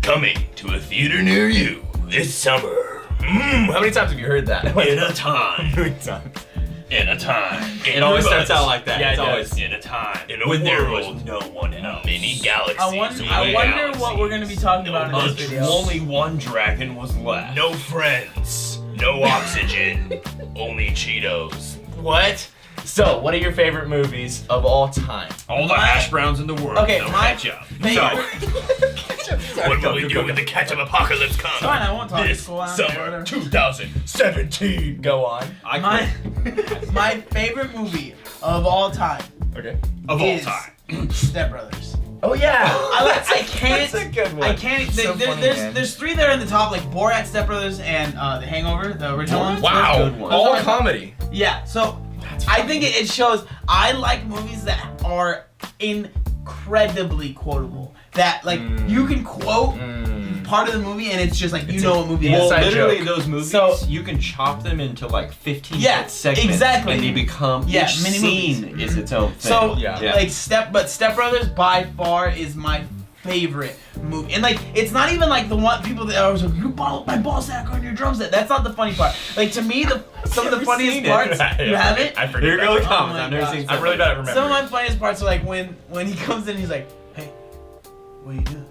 Coming to a theater near you this summer. How many times have you heard that? In a time. Many times. In a time. It always starts out like that. Yeah, it's it always does. In a time. In a when there world. was no one else. Many galaxies. I wonder what we're gonna be talking about in this video. Only one dragon was left. No friends. No oxygen. Only Cheetos. What? So, what are your favorite movies of all time? All the hash browns in the world. Okay, no my ketchup. What will we do when the ketchup apocalypse comes? Fine, I won't talk. This Go on, summer whatever. 2017. Go on. My favorite movie of all time Okay. Of all is time. Step Brothers. Oh yeah. I can't. That's a good one. I can't. So funny, man. There's three there in the top, like Borat, Step Brothers, and The Hangover, the original one. Wow. good one. All comedy. Yeah. So I think it shows. I like movies that are incredibly quotable. That like you can quote part of the movie and it's just like you know what movie it Well, is. inside literally joke. those movies, So- you can chop them into like 15 Yeah, minute segments. exactly. And they become, Yeah, each mini scene movies. is its own thing. So Yeah. like Step Brothers by far is my favorite movie, and like it's not even like the one people that are like you ball my ball sack on your drum set. That's not the funny part. Like to me, some of the funniest seen it. parts you haven't. I forget. Here go the that. comments. my I've never gosh. seen I'm really bad at remembering. Some of my funniest parts are like when he comes in, he's like, "Hey, what are you doing?"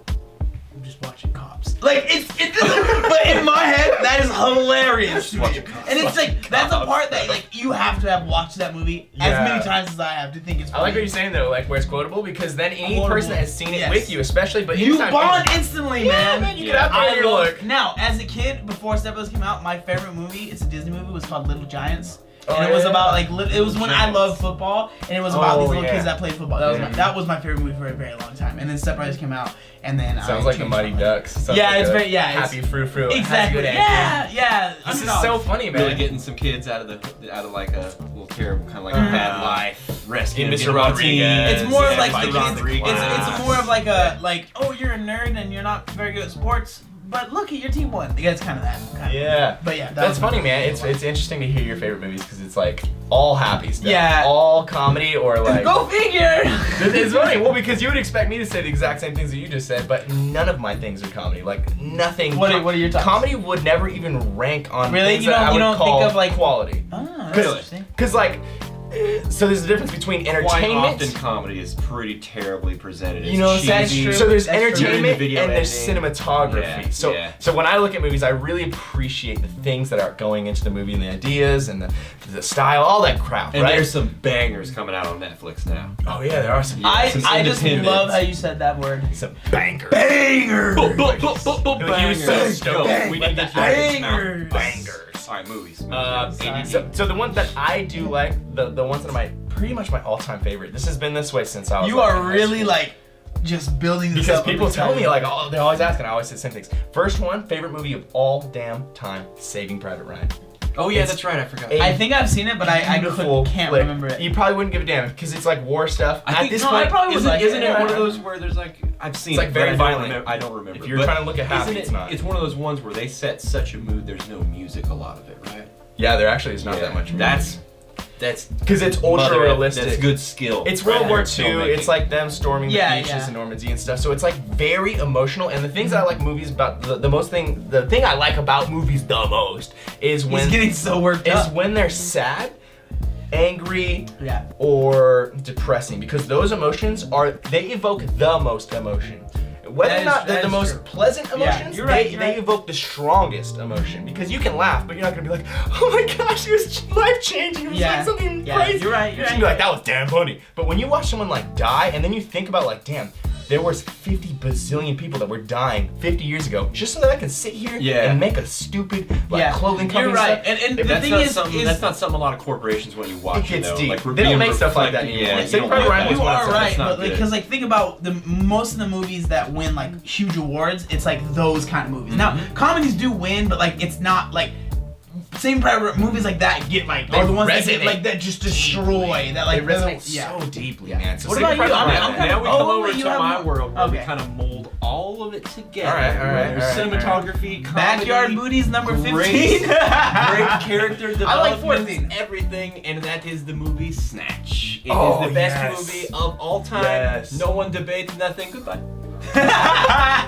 "I'm just watching Cops." Like it's but in my head that is hilarious to me. And it's like that's a part that like you have to have watched that movie as Yeah. many times as I have to think it's I funny. like what you're saying though, like where it's quotable, because then any Quotable. person that has seen it Yes. with you, especially, but You anytime bond instantly, Yeah, man. you get out there I and you're love- like, Now, as a kid, before Step Brothers came out, my favorite movie, it's a Disney movie, was called Little Giants. Oh, And it was yeah. about like it was when I Giants. loved football, and it was about these Oh, little yeah. kids that played football. That was my favorite movie for a very long time. And then Step Brothers came out, and then sounds like the Mighty Ducks. Sounds Yeah, like it's a very- yeah, it's- Happy frou frou. Exactly. Yeah. This is so funny, man. Really getting some kids out of like a little terrible kind of like a bad life. Rescuing Mr. them, Rodriguez. It's more of Yeah, like Mr. the kids. Rodriguez. It's more of like a oh you're a nerd and you're not very good at sports, but look at your team won. Yeah, it's kind of that. Kind of. Yeah. But yeah, That's funny, man. It's interesting to hear your favorite movies because it's like all happy stuff. Yeah. All comedy or like. Go figure. It's funny. Well, because you would expect me to say the exact same things that you just said, but none of my things are comedy. Like nothing. What are your tops? Comedy would never even rank on Really? things You that I don't- you would don't call think of, like- quality. Oh, that's Cause, interesting. Cause like, so there's a difference between Quite entertainment. often comedy is pretty terribly presented. It's You know, that's cheesy. true. So there's That's true. entertainment Video and there's editing. cinematography. Yeah, So yeah. so when I look at movies, I really appreciate the things that are going into the movie and the ideas and the style, all that crap, And right? there's some bangers coming out on Netflix now. Oh yeah, there are some. I some just independents. love how you said that word. some bangers. Banger. He was so stoked. We did that. Bangers. Bangers. Alright, movies. So the one that I do like, the ones that are pretty much my all-time favorite. This has been this way since I was. You like, are in high really school. like just building this Because up. people every tell time. me like, oh, they always ask, and I always say the same things. First one, favorite movie of all damn time, Saving Private Ryan. Oh yeah, It's that's right. I forgot. a I think I've seen it, but I beautiful can't flick. remember it. You probably wouldn't give a damn because it's like war stuff. I At think this no, I point, probably would like isn't it. it one of those where there's like I've seen It's like it, very but violent. I don't remember. If you're But trying to look at happy, isn't it's not. It's one of those ones where they set such a mood. There's no music, a lot of it, right? Yeah, there actually is not that much. That's because it's ultra realistic. That's good skill. It's World War II. Filmmaking. It's like them storming Yeah, the beaches yeah. in Normandy and stuff. So it's like very emotional. And the things that I like movies about the thing I like about movies the most is He's when getting so worked up. when they're sad, angry, Yeah. or depressing, because those emotions they evoke the most emotion. Whether That or is- not they're that the is most true. pleasant emotions, you're right, they, you're they right. evoke the strongest emotion. Because you can laugh, but you're not gonna be like, oh my gosh, it was life changing. It was Yeah. like something Yeah, crazy. you're right, You're you're just right. gonna be like, that was damn funny. But when you watch someone like die, and then you think about like, damn, there was 50 bazillion people that were dying 50 years ago, just so that I can sit here Yeah. and make a stupid like Yeah, clothing company you're right. stuff. And the That's thing not is, something. That's not something a lot of corporations want you watching. It gets though. deep. Like, They don't being make stuff like that reflecting- anymore. Yeah, Saving you don't Private want Ryan was that. you one of are those. right, That's not but like, good. because like think about most of the movies that win like huge awards, it's like those kind of movies. Now comedies do win, but like it's not like same private movies like that get like They are the ones that resonate get like that just destroy that like They resonate yeah. so deeply, man. So What Saving about you? Private I'm Ryan- kinda- Now we oh, come over wait, to you have my more? world where we Okay. kind of mold all of it together. All right, where there's cinematography, comedy, Backyard Booties number 15. great character development, I like 14. everything, and that is the movie Snatch. It is Oh, the best yes. movie of all time. Yes. No one debates nothing. Goodbye.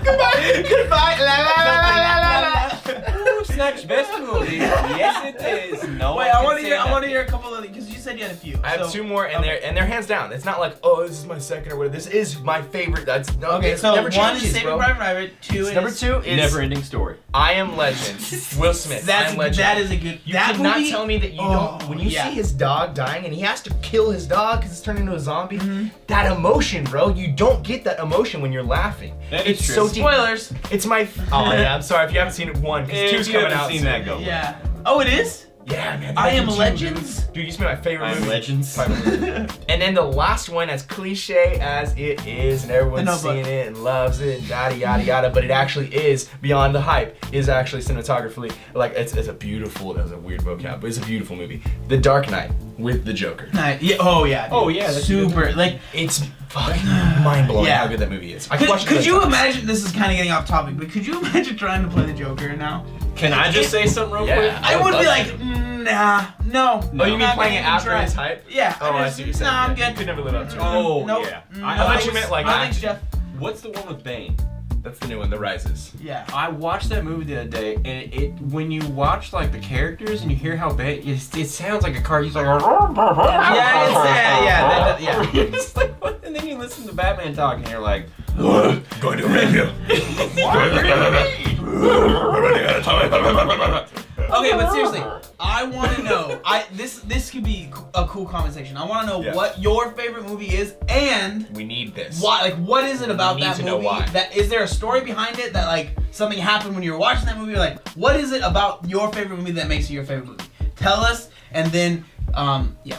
Goodbye. La la la la la la. Ooh, Snatch best movie. Yes, it is. No. Wait, I want to hear a couple of because you said you had a few. I have So- two more, and they're hands down. It's not like, oh, this is my second or whatever. This is my favorite. That's no, Okay, it so never one changes, is Saving bro. Private Ryan, two is Number two is Never-ending story. I Am Legend. Will Smith. I That's Am Legend. that is a good. You that cannot movie, tell me that you don't. When you yeah. see his dog dying and he has to kill his dog because it's turned into a zombie, Mm-hmm. that emotion, bro. You don't get that emotion when you're laughing. That is it's true. so deep. Spoilers. It's my. Oh yeah, I'm sorry if you haven't seen it. One, because If two's you coming haven't out. seen soon. that, go. Yeah. Oh, it is. Yeah, man. I Am Two, Legends? Dude, you just made my favorite I Am movie. Legends. And then the last one, as cliche as it is, and The everyone's Notebook. seeing it and loves it, and yada yada yada, but it actually is beyond the hype. Is actually cinematographically like it's a beautiful. That was a weird vocab, but it's a beautiful movie. The Dark Knight with the Joker. Nice. Yeah. Oh yeah. Dude. Oh, yeah, that's a good Super. Like. It's fucking mind blowing Yeah. how good that movie is. I could watch it Could you 10 times. imagine? This is kind of getting off topic, but could you imagine trying to play the Joker now? Can I just say something real Yeah. quick? I would be love like, to. nah, no. Oh, you I'm mean not playing gonna it after try. his hype? Yeah. Oh, I see what you're saying. Nah, I'm Yeah, good. You could never live up to it. Oh, Nope. yeah. I thought you meant like no thanks, action. Jeff. What's the one with Bane? That's the new one, The Rises. Yeah. I watched that movie the other day, and it when you watch like the characters and you hear how bad it sounds like a car. He's like, Yeah. It's like, what? And then you listen to Batman talk, and you're like, Going to Red Hill. Okay, but seriously, I want to know. This could be a cool conversation. I want to know Yeah. what your favorite movie is and We need this. why. Like, what is it about need that to movie? know why. That is there a story behind it that like something happened when you were watching that movie? Or, like, what is it about your favorite movie that makes it your favorite movie? Tell us, and then yeah.